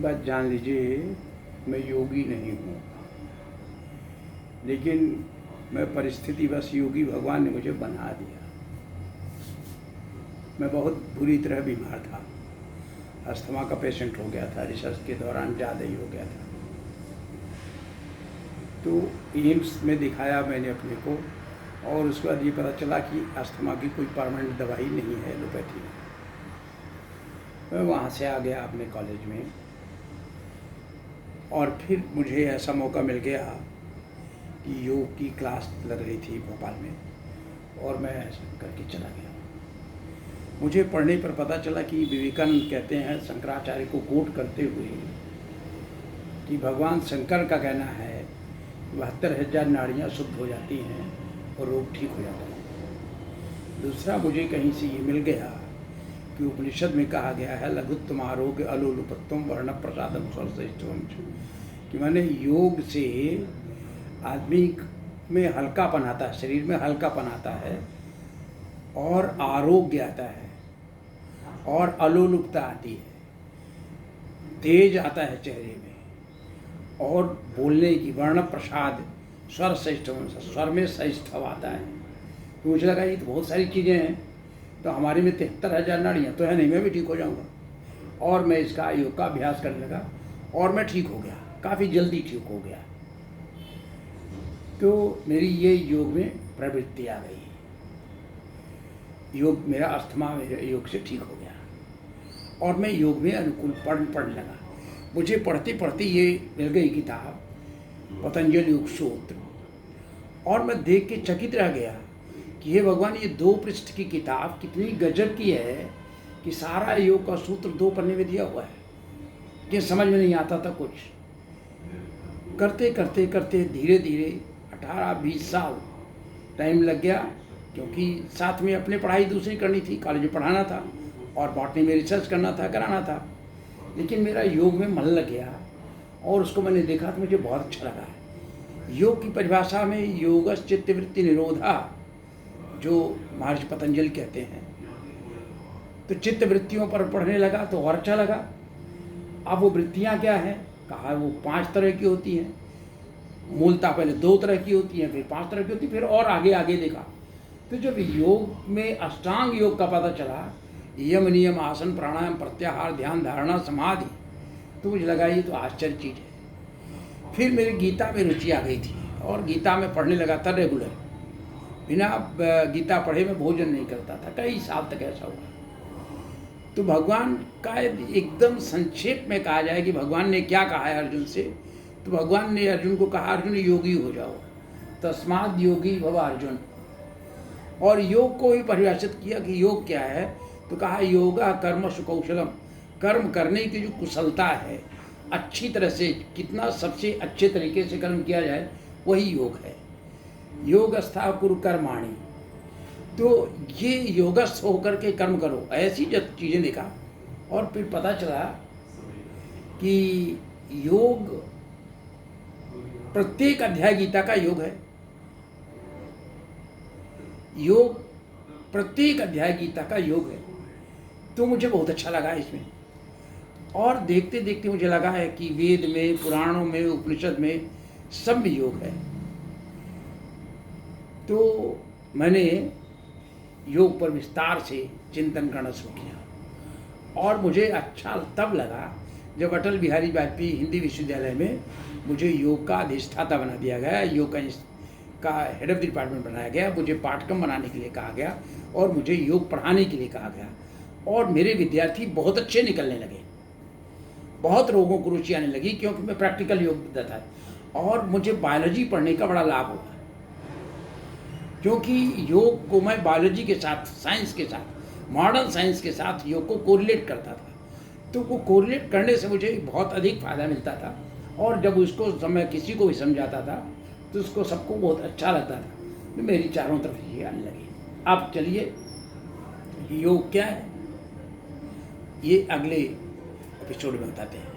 बात जान लीजिए, मैं योगी नहीं हूँ, लेकिन मैं परिस्थितिवश योगी भगवान ने मुझे बना दिया। मैं बहुत बुरी तरह बीमार था, अस्थमा का पेशेंट हो गया था, रिसर्च के दौरान ज़्यादा ही हो गया था। तो एम्स में दिखाया मैंने अपने को, और उसके बाद ये पता चला कि अस्थमा की कोई परमानेंट दवाई नहीं है एलोपैथी में। मैं वहाँ से आ गया अपने कॉलेज में, और फिर मुझे ऐसा मौका मिल गया कि योग की क्लास लग रही थी भोपाल में, और मैं ऐसा करके चला गया। मुझे पढ़ने पर पता चला कि विवेकानंद कहते हैं शंकराचार्य को कोट करते हुए कि भगवान शंकर का कहना है 72,000 नाड़ियाँ शुद्ध हो जाती हैं और रोग ठीक हो जाता है। दूसरा मुझे कहीं से ये मिल गया कि उपनिषद में कहा गया है लघुत्तम आरोग्य अलोलुपत्तम वर्ण प्रसादम स्वर्श्रेष्ठम, कि मैंने योग से आदमी में हल्कापन आता है, शरीर में हल्कापन आता है, और आरोग्य आता है, और अलोलुपता आती है, तेज आता है चेहरे में, और बोलने की वर्ण प्रसाद स्वर श्रेष्ठम, स्वर में श्रेष्ठव आता है। तो मुझे लगा ये तो बहुत सारी चीज़ें हैं, तो हमारे में 73,000 नाड़ियाँ तो है नहीं, मैं भी ठीक हो जाऊँगा। और मैं इसका योग का अभ्यास करने लगा, और मैं ठीक हो गया, काफ़ी जल्दी ठीक हो गया। तो मेरी ये योग में प्रवृत्ति आ गई, योग मेरा अस्थमा मेरे योग से ठीक हो गया, और मैं योग में अनुकूल पढ़ने लगा। मुझे पढ़ते पढ़ते ये मिल गई किताब पतंजलि योग सूत्र, और मैं देख के चकित रह गया कि हे भगवान, ये 2 पृष्ठ की किताब कितनी गजब की है कि सारा योग का सूत्र 2 पन्ने में दिया हुआ है, कि समझ में नहीं आता था कुछ। करते करते करते धीरे धीरे 18-20 साल टाइम लग गया, क्योंकि साथ में अपने पढ़ाई दूसरी करनी थी, कॉलेज में पढ़ाना था और बॉटनी में रिसर्च करना था, कराना था। लेकिन मेरा योग में मन लग गया, और उसको मैंने देखा तो मुझे बहुत अच्छा लगा। योग की परिभाषा में योगस चित्तवृत्ति निरोधा, जो महर्षि पतंजलि कहते हैं, तो चित्त वृत्तियों पर पढ़ने लगा तो और अच्छा लगा। अब वो वृत्तियाँ क्या हैं, कहा वो 5 तरह की होती हैं। मूलतः पहले 2 तरह की होती हैं, फिर 5 तरह की होती, फिर और आगे आगे देखा। तो जब योग में अष्टांग योग का पता चला, यम नियम आसन प्राणायाम प्रत्याहार ध्यान धारणा समाधि, तो मुझे लगा ये तो आश्चर्य चीज़ है। फिर मेरी गीता में रुचि आ गई थी, और गीता में पढ़ने लगा था रेगुलर। बिना गीता पढ़े मैं भोजन नहीं करता था, कई साल तक ऐसा हुआ। तो भगवान का एकदम संक्षेप में कहा जाए कि भगवान ने क्या कहा है अर्जुन से, तो भगवान ने अर्जुन को कहा अर्जुन योगी हो जाओ, तस्माद् योगी भव अर्जुन। और योग को ही परिभाषित किया कि योग क्या है, तो कहा योगा कर्म सुकौशलम, कर्म करने की जो कुशलता है, अच्छी तरह से कितना सबसे अच्छे तरीके से कर्म किया जाए, वही योग है। योगस्था कुरु कर्माणि, तो ये योगस्थ होकर के कर्म करो, ऐसी जब चीज़ें देखा। और फिर पता चला कि योग प्रत्येक अध्याय गीता का योग है, योग प्रत्येक अध्याय गीता का योग है। तो मुझे बहुत अच्छा लगा इसमें, और देखते देखते मुझे लगा है कि वेद में, पुराणों में, उपनिषद में सब में योग है। तो मैंने योग पर विस्तार से चिंतन करना शुरू किया, और मुझे अच्छा तब लगा जब अटल बिहारी वाजपेयी हिंदी विश्वविद्यालय में मुझे योग का अधिष्ठाता बना दिया गया, योग का हेड ऑफ द डिपार्टमेंट बनाया गया, मुझे पाठक्रम बनाने के लिए कहा गया, और मुझे योग पढ़ाने के लिए कहा गया, और मेरे विद्यार्थी बहुत अच्छे निकलने लगे, बहुत लोगों को रुचि आने लगी, क्योंकि मैं प्रैक्टिकल योग देता था। और मुझे बायोलॉजी पढ़ने का बड़ा लाभ हुआ, क्योंकि योग को मैं बायोलॉजी के साथ, साइंस के साथ, मॉडर्न साइंस के साथ योग को कोरिलेट करता था। तो वो कोरिलेट करने से मुझे बहुत अधिक फायदा मिलता था, और जब उसको मैं किसी को भी समझाता था तो उसको सबको बहुत अच्छा लगता था। तो मेरी चारों तरफ ये आने लगी। अब चलिए योग क्या है ये अगले एपिसोड में बताते हैं।